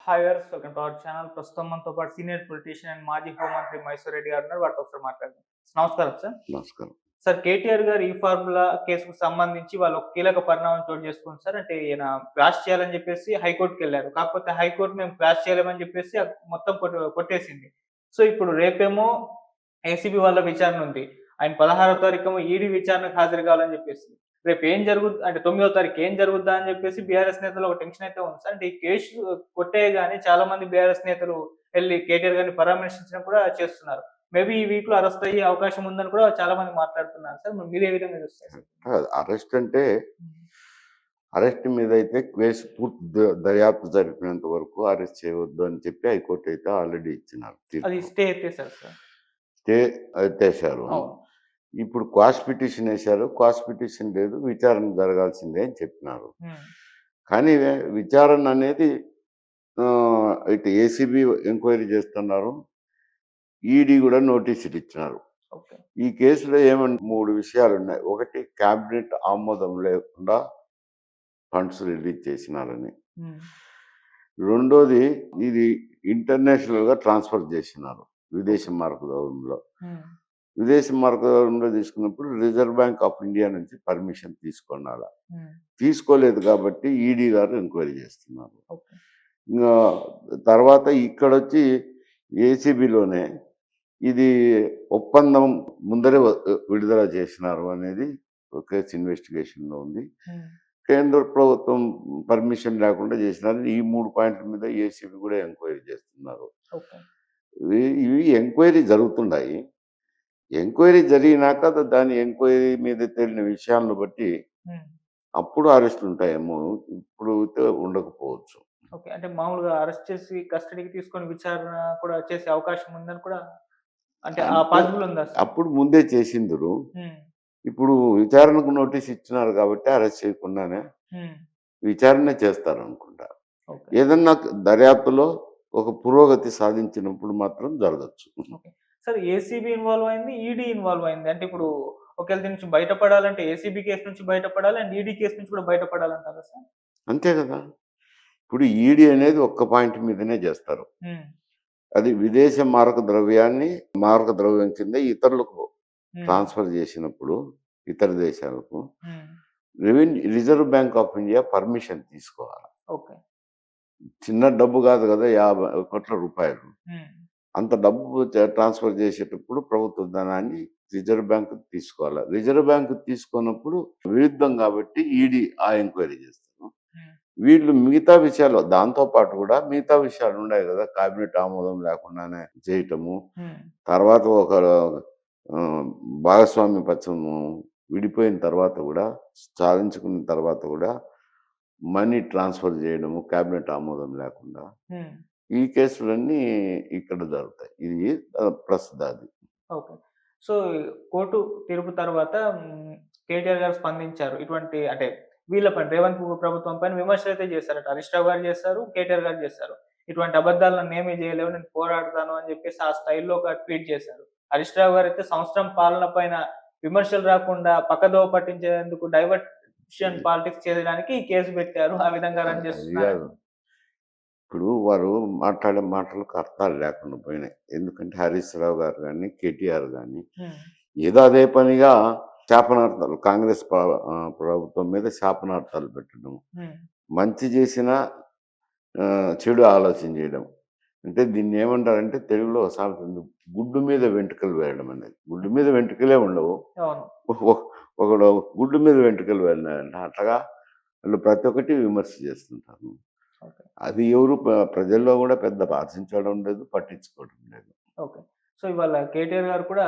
Hi viewers, welcome to our channel. ప్రస్తుతం మనతో పాటు సీనియర్ పొలిటీషియన్ అండ్ మాజీ హోంమంత్రి మైసూర్ రెడ్డి గారు ఉన్నారు. వారితో ఒకసారి మాట్లాడదాం. నమస్కారం సార్. నమస్కారం. సార్, కేటీఆర్ గారు ఈ ఫార్ములా కేసుకు సంబంధించి వాళ్ళు ఒక కీలక పరిణామం చోటు చేసుకుంది సార్. అంటే ఈయన క్వాష్ చేయాలని చెప్పేసి హైకోర్టుకెళ్లారు. కాకపోతే హైకోర్టు మేము క్వాష్ చేయలేమని చెప్పేసి మొత్తం కొట్టేసింది. సో ఇప్పుడు రేపేమో ఏసీబీ వాళ్ళ విచారణ ఉంది. ఆయన 16వ తారీఖేమో ఈడీ విచారణకు హాజరు కావాలని చెప్పేసి. రేపు ఏం జరుగుద్ది అంటే 9వ తారీఖు ఏం జరుగుద్దా అని చెప్పేసి బీఆర్ఎస్ నేతలు ఒక టెన్షన్ అయితే ఉంది సార్. అంటే ఈ కేసు కొట్టేయగానే చాలా మంది బీఆర్ఎస్ నేతలు వెళ్లి కేటీఆర్ గారిని పరామర్శించడం కూడా చేస్తున్నారు. మేబీ ఈ వీక్ లో అరెస్ట్ అయ్యే అవకాశం ఉందని కూడా చాలా మంది మాట్లాడుతున్నారు సార్. మీరు ఏ విధంగా చూస్తారు? అరెస్ట్ అంటే అరెస్ట్ మీద అయితే కేసు పూర్తి దర్యాప్తు జరిపినంత వరకు అరెస్ట్ చేయవద్దు అని చెప్పి హైకోర్టు అయితే ఆల్రెడీ ఇచ్చినారు. అది స్టే ఎత్తేసారు సార్. స్టే ఎత్తేసారు. ఇప్పుడు క్వాష్ పిటిషన్ వేశారు. క్వాష్ పిటిషన్ లేదు, విచారణ జరగాల్సిందే అని చెప్పినారు. కానీ విచారణ అనేది అయితే ఏసీబీ ఎంక్వైరీ చేస్తున్నారు, ఈడీ కూడా నోటీసులు ఇచ్చినారు. ఈ కేసులో ఏమంటే 3 విషయాలు ఉన్నాయి. ఒకటి, క్యాబినెట్ ఆమోదం లేకుండా ఫండ్స్ రిలీజ్ చేసినారని. రెండోది, ఇది ఇంటర్నేషనల్ గా ట్రాన్స్ఫర్ చేసినారు విదేశీ మార్గదర్శనంలో. విదేశీ మార్గదర్శనంలో తీసుకున్నప్పుడు రిజర్వ్ బ్యాంక్ ఆఫ్ ఇండియా నుంచి పర్మిషన్ తీసుకున్నారు. తీసుకోలేదు కాబట్టి ఈడీ గారు ఎంక్వైరీ చేస్తున్నారు. ఇంకా తర్వాత ఇక్కడ వచ్చి ఏసీబీలోనే ఇది ఒప్పందం ముందరే విడుదల చేసినారు అనేది కేసు ఇన్వెస్టిగేషన్లో ఉంది. కేంద్ర ప్రభుత్వం పర్మిషన్ లేకుండా చేసినారు. ఈ 3 పాయింట్ల మీద ఏసీబీ కూడా ఎంక్వైరీ చేస్తున్నారు. ఇవి ఎంక్వైరీ జరుగుతున్నాయి. ఎంక్వైరీ జరిగినాక దాని ఎంక్వైరీ మీద తేలిన విషయాలను బట్టి అప్పుడు అరెస్ట్ ఉంటాయేమో, ఇప్పుడు ఉండకపోవచ్చు. ఓకే, అంటే మామూలుగా అరెస్ట్ చేసి కస్టడీకి తీసుకొని విచారణ కూడా చేసే అవకాశం ఉందని కూడా అంటే ఆ పాసిబుల్ ఉందా? అప్పుడు ముందే చేసిందరు. ఇప్పుడు విచారణకు నోటీస్ ఇచ్చినారు కాబట్టి అరెస్ట్ చేయకుండానే విచారణ చేస్తారు అనుకుంటా. ఏదన్నా దర్యాప్తులో ఒక పురోగతి సాధించినప్పుడు మాత్రం జరగచ్చు. సార్, ఏసీబీ ఇన్వాల్వ్ అయింది, ఈడీ ఇన్వాల్వ్ అయింది. అంటే ఇప్పుడు ఒకవేళ దీని నుంచి బయటపడాలంటే ఏసీబీ కేసు నుంచి బయటపడాలి అండ్ ఈడీ కేసు నుంచి కూడా బయటపడాలంటారా సార్? అంతే కదా. ఇప్పుడు ఈడీ అనేది ఒక్క పాయింట్ మీదనే చేస్తారు. అది విదేశ మారక ద్రవ్యం కింద ఇతరులకు ట్రాన్స్ఫర్ చేసినప్పుడు ఇతర దేశాలకు reserve bank of India permission తీసుకోవాలి. చిన్న డబ్బు కాదు కదా, 50 కోట్ల రూపాయలు. అంత డబ్బు ట్రాన్స్ఫర్ చేసేటప్పుడు ప్రభుత్వ ధనాన్ని రిజర్వ్ బ్యాంక్ తీసుకోవాలి. రిజర్వ్ బ్యాంక్ తీసుకున్నప్పుడు విరుద్ధం కాబట్టి ఈడీ ఆ ఎంక్వైరీ చేస్తారు. వీళ్ళు మిగతా విషయాలు, దాంతో పాటు కూడా మిగతా విషయాలు ఉన్నాయి కదా, కేబినెట్ ఆమోదం లేకుండానే చేయటము, తర్వాత ఒక భాగస్వామ్య పక్షము విడిపోయిన తర్వాత కూడా, సాధించుకున్న తర్వాత కూడా మనీ ట్రాన్స్ఫర్ చేయడము కేబినెట్ ఆమోదం లేకుండా, ఈ కేసులన్నీ ఇక్కడ జరుగుతాయి. ఇది ప్రస్తుత అది. ఓకే, సో కోర్టు తీర్పు తర్వాత కేటీఆర్ గారు స్పందించారు. ఇటువంటి అంటే వీళ్ళపైన రేవంత్ ప్రభుత్వం పైన విమర్శలు అయితే చేశారట. హరీష్ రావు గారు చేశారు, కేటీఆర్ గారు చేశారు. ఇటువంటి అబద్ధాలు నన్ను ఏమీ చేయలేవు, నేను పోరాడతాను అని చెప్పేసి ఆ స్టైల్లో ఒక ట్వీట్ చేశారు. హరీష్ రావు గారు అయితే సంవత్సరం పాలన పైన విమర్శలు రాకుండా పక్కదోవ పట్టించేందుకు డైవర్షన్ పాలిటిక్స్ చేయడానికి కేసు పెట్టారు, ఆ విధంగా రన్ చేస్తున్నారు. ఇప్పుడు వారు మాట్లాడే మాటలకు అర్థాలు లేకుండా పోయినాయి. ఎందుకంటే హరీష్ రావు గారు కానీ కేటీఆర్ కానీ ఏదో అదే పనిగా శాపనార్థాలు, కాంగ్రెస్ ప్రభుత్వం మీద శాపనార్థాలు పెట్టడం, మంచి చేసిన చెడు ఆలోచన చేయడం. అంటే దీన్ని ఏమంటారంటే తెలుగులో సామెత, గుడ్డు మీద వెంట్రుకలు వేయడం అనేది. గుడ్డు మీద వెంట్రుకలే ఉండవు, ఒకడు గుడ్డు మీద వెంట్రుకలు వెళ్ళినాయంట. అట్లాగా వాళ్ళు ప్రతి ఒక్కటి విమర్శ చేస్తుంటారు. అది ఎవరు ప్రజల్లో కూడా పెద్ద ఆశించడం లేదు, పట్టించుకోవడం లేదు. ఓకే, సో ఇవాళ కేటీఆర్ గారు కూడా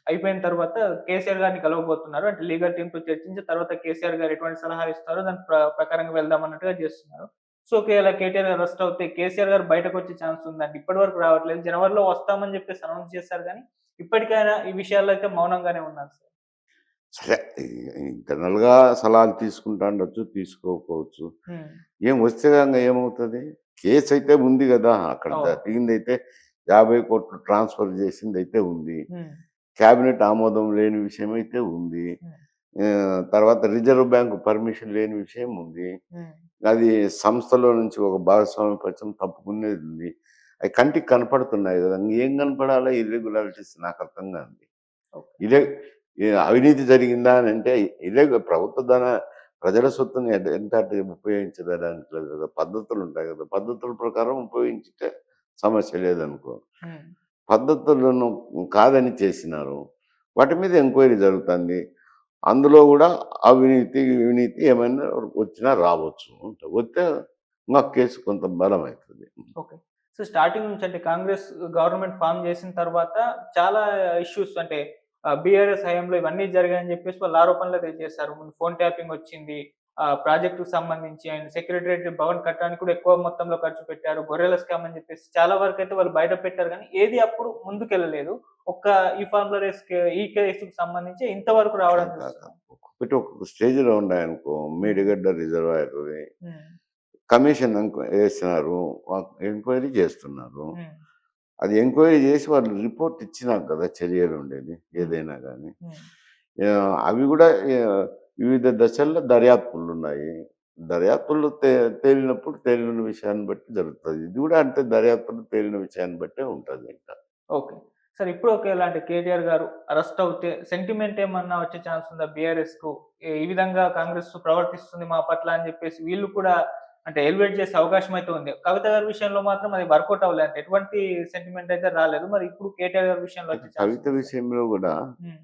అయిపోయిన తర్వాత కేసీఆర్ గారిని కలవబోతున్నారు. అంటే లీగల్ టీమ్ తో చర్చించి తర్వాత కేసీఆర్ గారు ఎటువంటి సలహాలు ఇస్తారో దాని ప్రకారంగా వెళ్దాం అన్నట్టుగా చేస్తున్నారు. సో ఒకవేళ కేటీఆర్ గారు అరెస్ట్ అవుతే కేసీఆర్ గారు బయటకు వచ్చే ఛాన్స్ ఉందండి. ఇప్పటి వరకు రావట్లేదు. జనవరిలో వస్తామని చెప్పేసి అనౌన్స్ చేశారు, కానీ ఇప్పటికైనా ఈ విషయాల్లో అయితే మౌనంగానే ఉన్నారు సార్. సరే, ఇంటర్నల్ గా సలహాలు తీసుకుంటా ఉండొచ్చు, తీసుకోకపోవచ్చు. ఏం వస్తే ఏమవుతుంది? కేసు అయితే ఉంది కదా, అక్కడ జరిగింది అయితే 50 కోట్లు ట్రాన్స్ఫర్ చేసింది అయితే ఉంది. కేబినెట్ ఆమోదం లేని విషయం అయితే ఉంది. తర్వాత రిజర్వ్ బ్యాంక్ పర్మిషన్ లేని విషయం ఉంది. అది సంస్థలో నుంచి ఒక భాగస్వామ్య పక్షం తప్పుకునేది ఉంది. అవి కంటికి కనపడుతున్నాయి కదా! ఏం కనపడాలా ఇర్రెగ్యులారిటీస్ నాకు అర్థం కానిది. ఓకే. ఇదే అవినీతి జరిగిందా అని అంటే ప్రభుత్వ ప్రజల సొత్తుని ఎంత ఉపయోగించడానికి లేదు కదా! పద్ధతులు ఉంటాయి కదా! పద్ధతుల ప్రకారం ఉపయోగించితే సమస్య లేదనుకో. పద్ధతులను కాదని చేసినారు. వాటి మీద ఎంక్వైరీ జరుగుతుంది. అందులో కూడా వినీతి ఏమైనా వచ్చినా రావచ్చు. వస్తే మా కేసు కొంత బలమవుతుంది. ఓకే. సో, స్టార్టింగ్ నుంచి అంటే కాంగ్రెస్ గవర్నమెంట్ ఫార్మ్ చేసిన తర్వాత చాలా ఇష్యూస్ అంటే బీఆర్ఎస్ హయాంలో ఇవన్నీ జరిగాయని చెప్పేసి వాళ్ళు ఆరోపణలు చేశారు. ముందు ఫోన్ ట్యాపింగ్ వచ్చింది. ప్రాజెక్ట్‌కి సంబంధించి అండ్ సెక్రటేరియట్ భవన్ కట్టడానికి కూడా ఎక్కువ మొత్తంలో ఖర్చు పెట్టారు. గొర్రెల స్కామ్ అని చెప్పేసి చాలా వరకైతే వాళ్ళు బయట పెట్టారు గానీ, ఏది అప్పుడు ముందుకెళ్ళలేదు. ఒక్క ఈ ఫార్ములా ఈ కేసుకి సంబంధించి ఇంతవరకు రావడం చూస్తున్నాం. ఒక్కొక్క స్టేజ్‌లో ఉన్నాయనుకో మేడిగడ్డ రిజర్వాయర్‌ది హ్మ్. కమిషన్ వేసినారు. ఎంక్వైరీ చేస్తున్నారు. హ్మ్. అది ఎంక్వైరీ చేసి వాళ్ళు రిపోర్ట్ ఇచ్చినాక కదా చర్యలుండేది ఏదైనా గానీ. అవి కూడా వివిధ దశల్లో దర్యాప్తులున్నాయి. దర్యాప్తుల్లో తేలినప్పుడు తేలిన విషయాన్ని బట్టి జరుగుతది. ఇది కూడా అంతే దర్యాప్తులు తేలిన విషయాన్ని బట్టే ఉంటది ఇంకా. ఓకే. సార్ ఇప్పుడు ఒకేళ అంటే కేటీఆర్ గారు అరెస్ట్ అవుతే సెంటిమెంట్ ఏమన్నా వచ్చే ఛాన్స్ ఉందా బీఆర్ఎస్‌కు? ఈ విధంగా కాంగ్రెస్ ప్రవర్తిస్తుంది మా పట్ల అని చెప్పేసి వీళ్ళు కూడా అంటే ఎలివేట్ చేసే అవకాశం అయితే ఉంది. కవిత గారి విషయంలో మాత్రం అది వర్కౌట్ అవ్వలేదు. అంటే ఎటువంటి సెంటిమెంట్ అయితే రాలేదు. మరి ఇప్పుడు కేటీఆర్ గారి విషయంలో వచ్చే ఛాన్స్ కవిత ఉందా సార్? విషయంలో కూడా హ్మ్.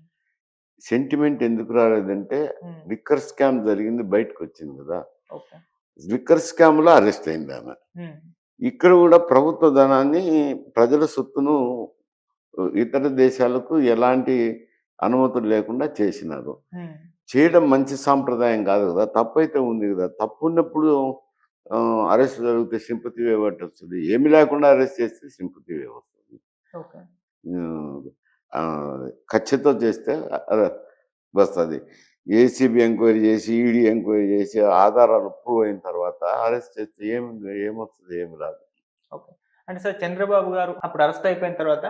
సెంటిమెంట్ ఎందుకు రాలేదంటే హ్మ్. లిక్కర్ స్కామ్ జరిగింది బయటకొచ్చింది కదా! ఓకే. లిక్కర్ స్కామ్‌లో అరెస్ట్ అయిందామె. హ్మ్. ఇక్కడ కూడా ప్రభుత్వ ధనాన్ని ప్రజల సొత్తును ఇతర దేశాలకు ఎలాంటి అనుమతులు లేకుండా చేసినారు. హ్మ్. చేయడం మంచి సాంప్రదాయం కాదు కదా! తప్పైతే ఉంది కదా! తప్పున్నప్పుడు అరెస్ట్ జరిగితే సింపతి వేవ్ వస్తది. ఏమి లేకుండా అరెస్ట్ చేస్తే సింపతి వేవ్ వస్తది. ఓకే. హ్మ్. కక్షతో చేస్తే వస్తది. ఏసీబీ ఎంక్వైరీ చేసి, ఈడీ ఎంక్వైరీ చేసి ఆధారాలు ప్రూవ్ అయిన తర్వాత అరెస్ట్ చేస్తే ఏమొస్తది? ఏమి రాదు. ఓకే. అంటే సార్ చంద్రబాబు గారు అప్పుడు అరెస్ట్ అయిపోయిన తర్వాత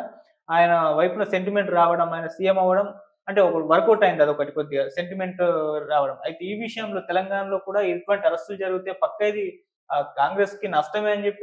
ఆయన వైపున సెంటిమెంట్ రావడం, ఆయన సీఎం అవ్వడం అంటే ఒక వర్కౌట్ అయింది అదొకటి కొద్దిగా సెంటిమెంట్ రావడం. అయితే ఈ విషయంలో తెలంగాణలో కూడా ఇటువంటి అరెస్టులు జరిగితే పక్కా ఇది కాంగ్రెస్‌కి నష్టమే అని చెప్పి